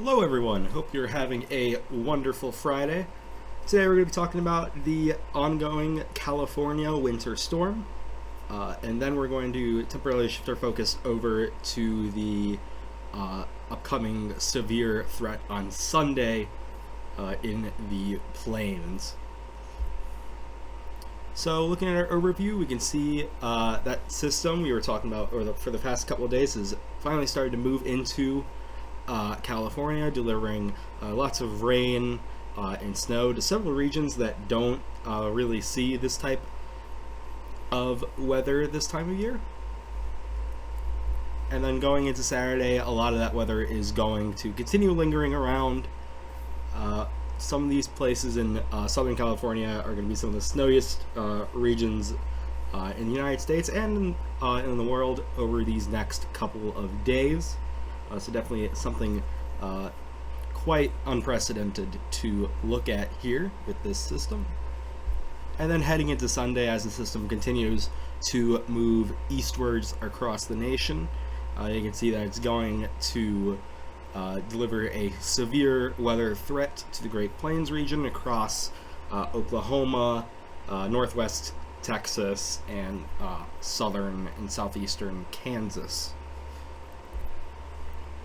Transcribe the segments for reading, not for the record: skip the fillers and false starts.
Hello everyone, hope you're having a wonderful Friday. Today we're going to be talking about the ongoing California winter storm, and then we're going to temporarily shift our focus over to the upcoming severe threat on Sunday in the plains. So looking at our overview, we can see that system we were talking about for the past couple of days has finally started to move into California, delivering lots of rain and snow to several regions that don't really see this type of weather this time of year. And then going into Saturday, a lot of that weather is going to continue lingering around. Some of these places in Southern California are going to be some of the snowiest regions in the United States and in the world over these next couple of days. So definitely something quite unprecedented to look at here with this system. And then heading into Sunday, as the system continues to move eastwards across the nation, you can see that it's going to deliver a severe weather threat to the Great Plains region across Oklahoma, northwest Texas, and southern and southeastern Kansas.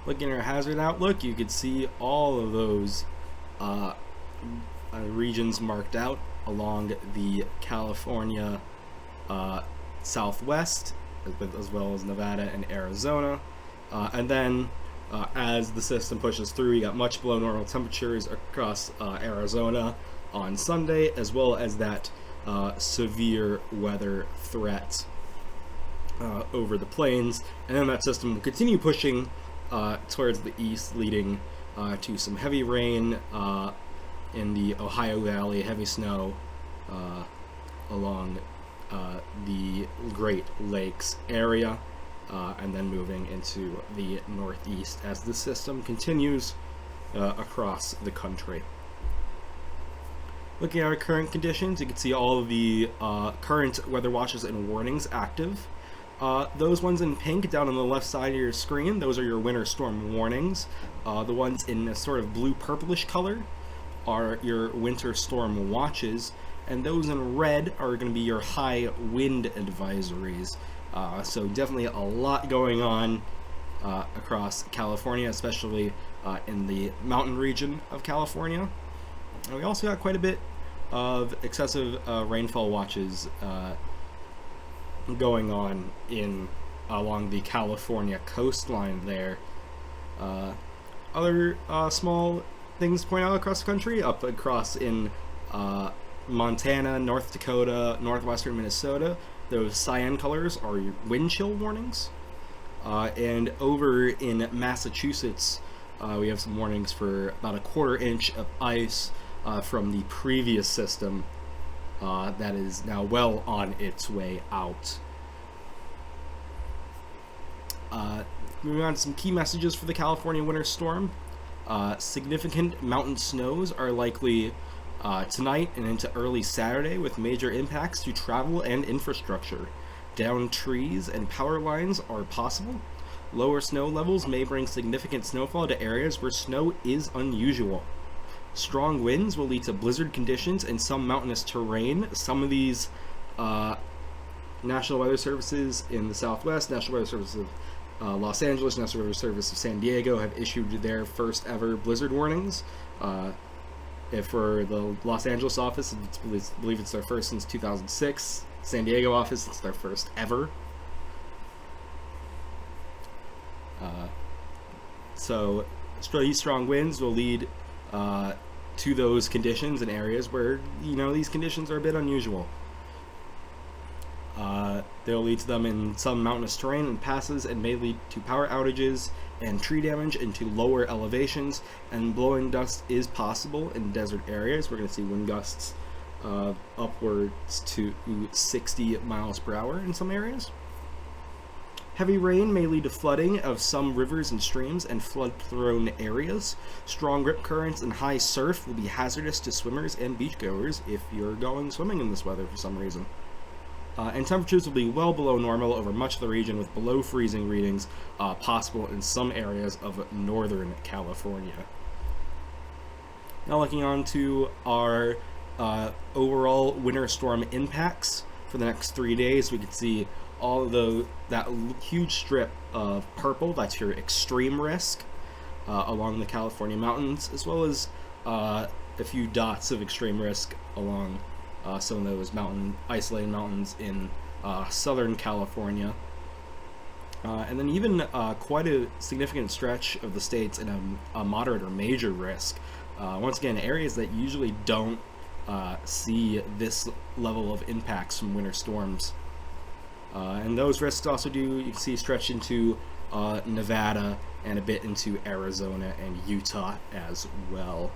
Looking at our hazard outlook, you can see all of those regions marked out along the California southwest, as well as Nevada and Arizona. And then as the system pushes through, you got much below normal temperatures across Arizona on Sunday, as well as that severe weather threat over the plains. And then that system will continue pushing towards the east, leading to some heavy rain in the Ohio Valley, heavy snow along the Great Lakes area, and then moving into the northeast as the system continues across the country. Looking at our current conditions, you can see all of the current weather watches and warnings active. Those ones in pink down on the left side of your screen, those are your winter storm warnings. The ones in a sort of blue purplish color are your winter storm watches, and those in red are going to be your high wind advisories. So definitely a lot going on across California, especially in the mountain region of California. And we also got quite a bit of excessive rainfall watches going on along the California coastline there. Other small things to point out across the country, up across in Montana, North Dakota, northwestern Minnesota, those cyan colors are your wind chill warnings. And over in Massachusetts, we have some warnings for about a 1/4 inch of ice from the previous system that is now well on its way out. Moving on to some key messages for the California winter storm. Significant mountain snows are likely tonight and into early Saturday, with major impacts to travel and infrastructure. Downed trees and power lines are possible. Lower snow levels may bring significant snowfall to areas where snow is unusual. Strong winds will lead to blizzard conditions in some mountainous terrain. Some of these National Weather Services in the Southwest, National Weather Service of Los Angeles, National Weather Service of San Diego have issued their first ever blizzard warnings. If for the Los Angeles office, I believe it's their first since 2006. San Diego office, it's their first ever. So these strong winds will lead to those conditions in areas where these conditions are a bit unusual. They'll lead to them in some mountainous terrain and passes, and may lead to power outages and tree damage into lower elevations, and blowing dust is possible in desert areas. We're going to see wind gusts upwards to 60 miles per hour in some areas. Heavy rain may lead to flooding of some rivers and streams and flood-prone areas. Strong rip currents and high surf will be hazardous to swimmers and beachgoers if you're going swimming in this weather for some reason. And temperatures will be well below normal over much of the region, with below freezing readings possible in some areas of northern California. Now looking on to our overall winter storm impacts for the next 3 days, we can see all of that huge strip of purple, that's your extreme risk along the California mountains, as well as a few dots of extreme risk along some of those isolated mountains in southern California. And then even quite a significant stretch of the states in a moderate or major risk. Once again, areas that usually don't see this level of impacts from winter storms. And those risks also you can see, stretch into Nevada and a bit into Arizona and Utah as well.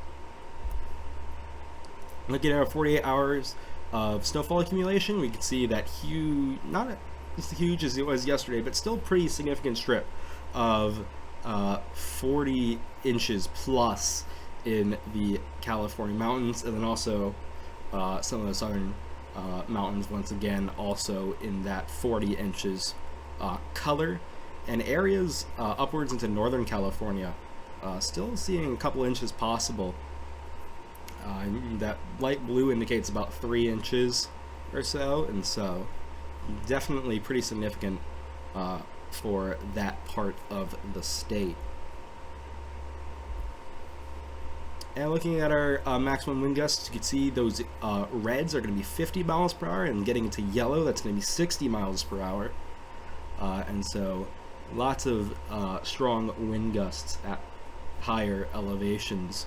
Looking at our 48 hours of snowfall accumulation, we can see that huge, not as huge as it was yesterday, but still pretty significant strip of 40 inches plus in the California mountains, and then also some of the southern mountains, once again, also in that 40 inches color, and areas upwards into northern California, still seeing a couple inches possible. That light blue indicates about 3 inches or so, and so definitely pretty significant for that part of the state. And looking at our maximum wind gusts, you can see those reds are going to be 50 miles per hour, and getting into yellow, that's going to be 60 miles per hour. And so lots of strong wind gusts at higher elevations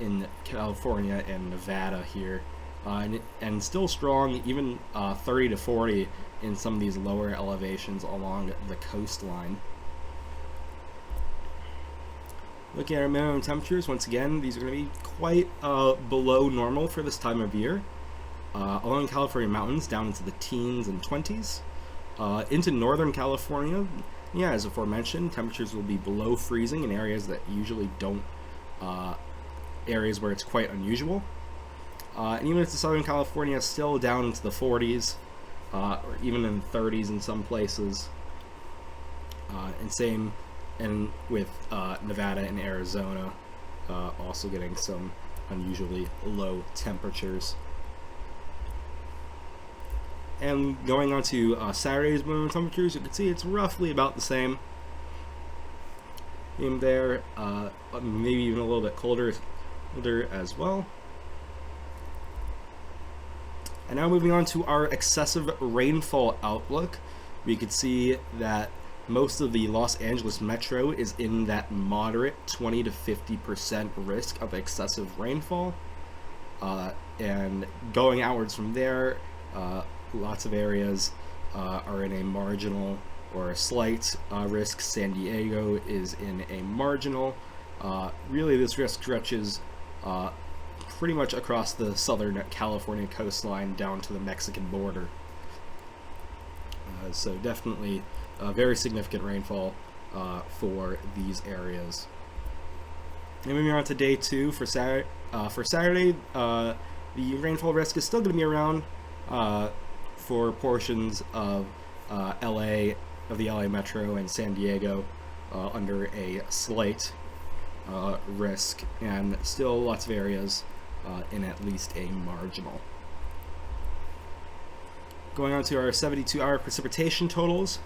in California and Nevada here, and still strong, even 30 to 40 in some of these lower elevations along the coastline. Looking at our minimum temperatures, once again, these are going to be quite below normal for this time of year. Along California mountains, down into the teens and 20s. Into northern California, yeah, as aforementioned, temperatures will be below freezing in areas that usually don't, areas where it's quite unusual. And even into southern California, still down into the 40s, or even in the 30s in some places. And same and with Nevada and Arizona, also getting some unusually low temperatures. And going on to Saturday's minimum temperatures, you can see it's roughly about the same in there, maybe even a little bit colder as well. And now moving on to our excessive rainfall outlook, we could see that most of the Los Angeles metro is in that moderate 20 to 50% risk of excessive rainfall. And going outwards from there, lots of areas are in a marginal or a slight risk. San Diego is in a marginal. Really, this risk stretches pretty much across the southern California coastline down to the Mexican border. So definitely very significant rainfall for these areas. And moving on to day 2 for Saturday, the rainfall risk is still going to be around for portions of the LA metro and San Diego under a slight risk, and still lots of areas in at least a marginal. Going on to our 72-hour precipitation totals,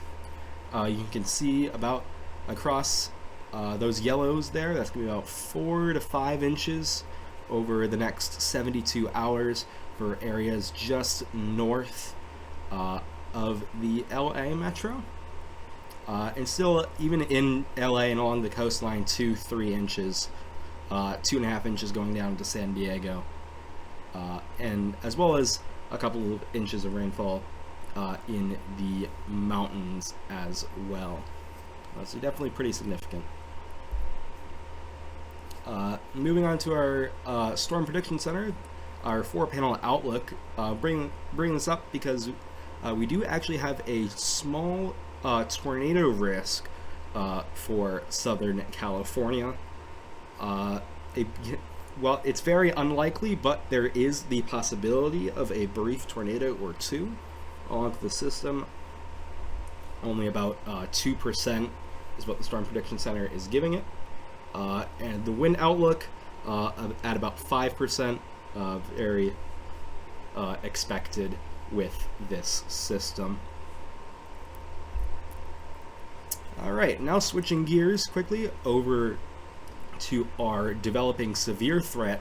you can see about across those yellows there, that's going to be about 4 to 5 inches over the next 72 hours for areas just north of the LA metro. And still, even in LA and along the coastline, 2-3 inches, 2.5 inches going down to San Diego, and as well as a couple of inches of rainfall in the mountains as well. So definitely pretty significant. Moving on to our Storm Prediction Center, our 4-panel outlook. Bring this up because we do actually have a small tornado risk for Southern California. Well, it's very unlikely, but there is the possibility of a brief tornado or two onto the system. Only about 2% is what the Storm Prediction Center is giving it. And the wind outlook at about 5%, very expected with this system. Alright, now switching gears quickly over to our developing severe threat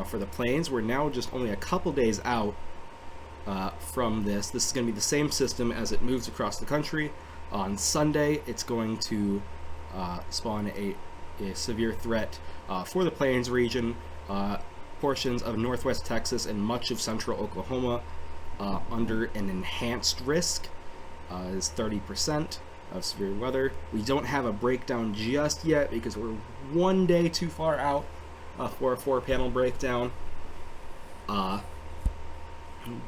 for the plains. We're now just only a couple days out from this. This is going to be the same system as it moves across the country. On Sunday, it's going to spawn a severe threat for the plains region, portions of northwest Texas and much of central Oklahoma under an enhanced risk is 30% of severe weather. We don't have a breakdown just yet because we're one day too far out for a 4-panel breakdown.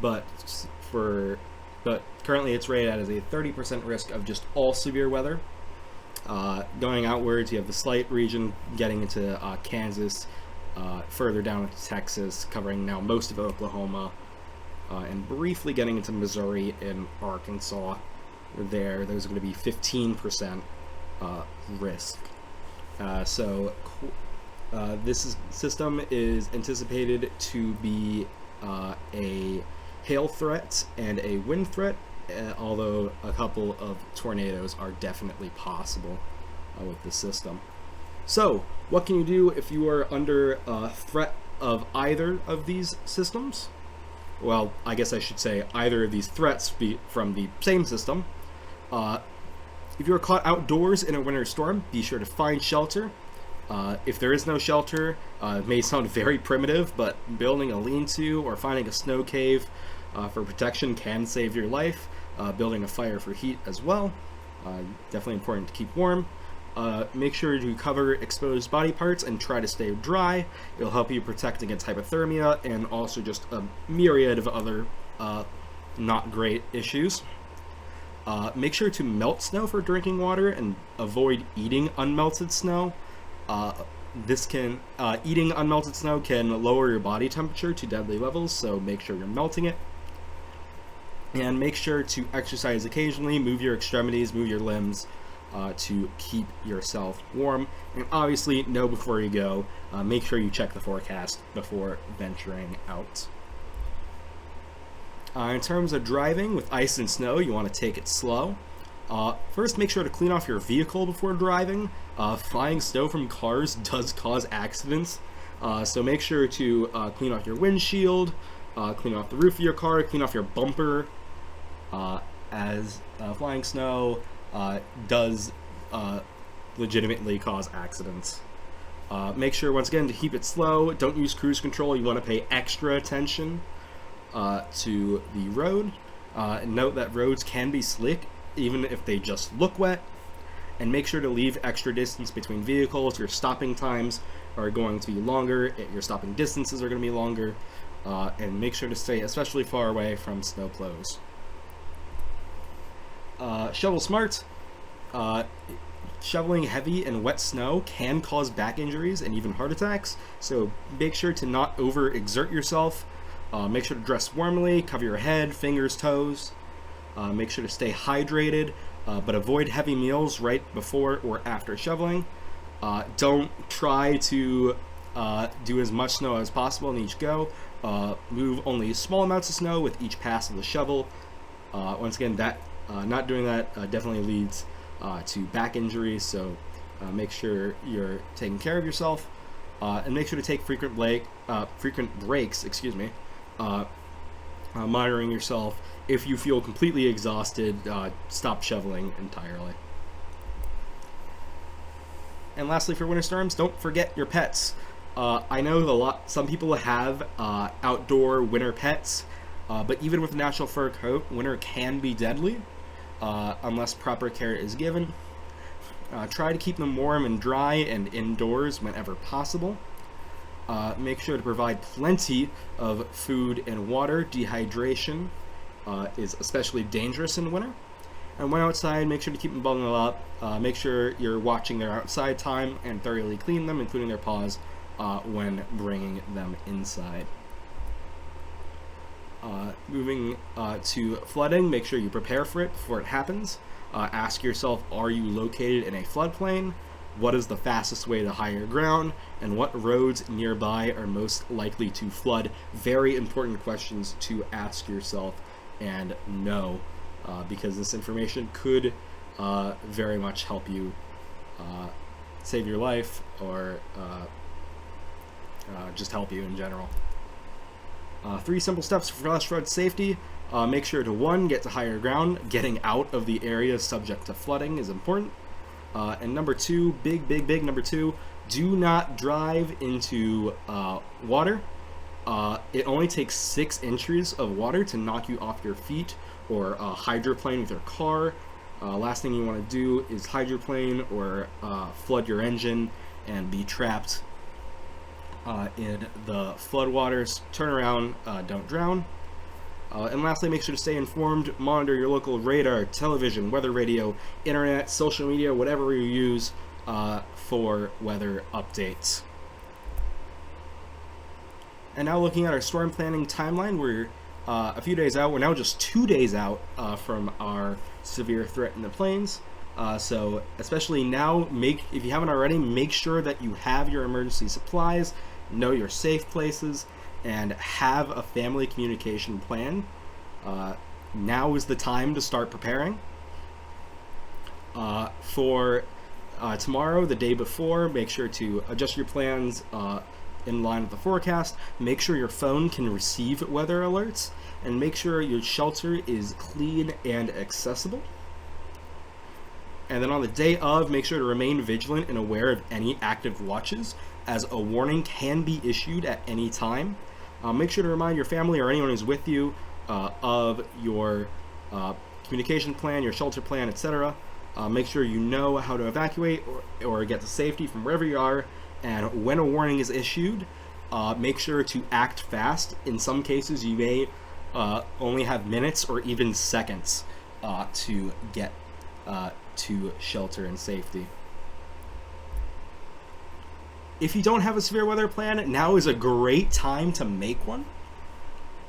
But currently it's rated as a 30% risk of just all severe weather. Going outwards, you have the slight region getting into Kansas, further down into Texas, covering now most of Oklahoma, and briefly getting into Missouri and Arkansas. Those are going to be 15% risk. This system is anticipated to be a hail threat and a wind threat, although a couple of tornadoes are definitely possible with the system. So, what can you do if you are under threat of either of these systems? Well, I guess I should say either of these threats from the same system. If you are caught outdoors in a winter storm, be sure to find shelter. If there is no shelter, it may sound very primitive, but building a lean-to or finding a snow cave for protection can save your life. Building a fire for heat as well. Definitely important to keep warm. Make sure to cover exposed body parts and try to stay dry. It'll help you protect against hypothermia and also just a myriad of other not great issues. Make sure to melt snow for drinking water and avoid eating unmelted snow. Eating unmelted snow can lower your body temperature to deadly levels, so make sure you're melting it. And make sure to exercise occasionally, move your extremities, move your limbs to keep yourself warm. And obviously, know before you go, make sure you check the forecast before venturing out. In terms of driving with ice and snow, you want to take it slow. First, make sure to clean off your vehicle before driving. Flying snow from cars does cause accidents, so make sure to clean off your windshield, clean off the roof of your car, clean off your bumper, as flying snow does legitimately cause accidents. Make sure, once again, to keep it slow. Don't use cruise control. You want to pay extra attention to the road. Note that roads can be slick even if they just look wet, and make sure to leave extra distance between vehicles. Your stopping times are going to be longer, your stopping distances are going to be longer, and make sure to stay especially far away from snow plows. Shovel smart. Shoveling heavy and wet snow can cause back injuries and even heart attacks, so make sure to not overexert yourself. Make sure to dress warmly, cover your head, fingers, toes. Make sure to stay hydrated, but avoid heavy meals right before or after shoveling. Don't try to do as much snow as possible in each go. Move only small amounts of snow with each pass of the shovel. Once again, not doing that definitely leads to back injuries, so make sure you're taking care of yourself, and make sure to take frequent breaks, monitoring yourself. If you feel completely exhausted, stop shoveling entirely. And lastly, for winter storms, don't forget your pets. I know some people have outdoor winter pets, but even with a natural fur coat, winter can be deadly unless proper care is given. Try to keep them warm and dry and indoors whenever possible. Make sure to provide plenty of food and water. Dehydration is especially dangerous in winter. And when outside, make sure to keep them bundled up. Make sure you're watching their outside time and thoroughly clean them, including their paws, when bringing them inside. Moving to flooding, make sure you prepare for it before it happens. Ask yourself, are you located in a floodplain? What is the fastest way to higher ground? And what roads nearby are most likely to flood? Very important questions to ask yourself and know, because this information could very much help you save your life, or just help you in general. 3 simple steps for flash flood safety. Make sure to 1, get to higher ground. Getting out of the area subject to flooding is important. And number 2, big number 2, do not drive into water. It only takes 6 inches of water to knock you off your feet, or hydroplane with your car. Last thing you want to do is hydroplane or flood your engine and be trapped in the floodwaters. Turn around, don't drown. And lastly, make sure to stay informed. Monitor your local radar, television, weather radio, internet, social media, whatever you use for weather updates. And now looking at our storm planning timeline, we're a few days out. We're now just 2 days out from our severe threat in the plains. So especially now, if you haven't already, make sure that you have your emergency supplies, know your safe places, and have a family communication plan. Now is the time to start preparing. For tomorrow, the day before, make sure to adjust your plans in line with the forecast. Make sure your phone can receive weather alerts, and make sure your shelter is clean and accessible. And then on the day of, make sure to remain vigilant and aware of any active watches, as a warning can be issued at any time. Make sure to remind your family or anyone who's with you of your communication plan, your shelter plan, etc. Make sure you know how to evacuate or get to safety from wherever you are. And when a warning is issued, make sure to act fast. In some cases, you may only have minutes or even seconds to get to shelter and safety. If you don't have a severe weather plan, now is a great time to make one.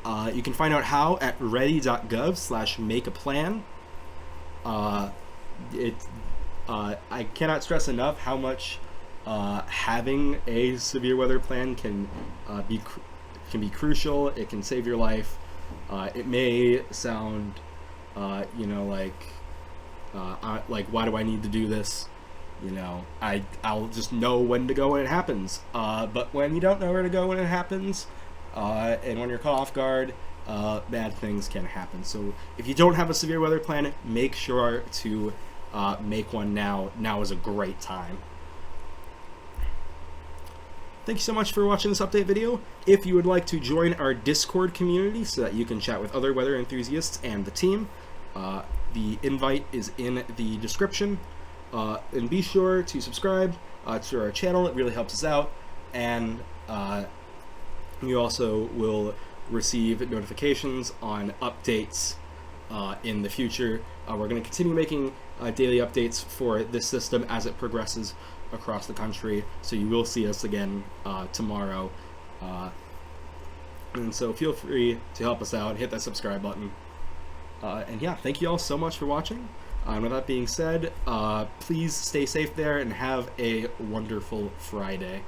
You can find out how at ready.gov/makeaplan. I cannot stress enough how much having a severe weather plan can be crucial. It can save your life. It may sound, like why do I need to do this? I'll just know when to go when it happens. But when you don't know where to go when it happens, and when you're caught off guard, bad things can happen. So if you don't have a severe weather plan, make sure to make one now. Now is a great time. Thank you so much for watching this update video. If you would like to join our Discord community so that you can chat with other weather enthusiasts and the team, the invite is in the description. And be sure to subscribe to our channel. It really helps us out. And you also will receive notifications on updates in the future. We're going to continue making daily updates for this system as it progresses across the country. So you will see us again tomorrow. And so feel free to help us out. Hit that subscribe button. And yeah, thank you all so much for watching. And with that being said, please stay safe there and have a wonderful Friday.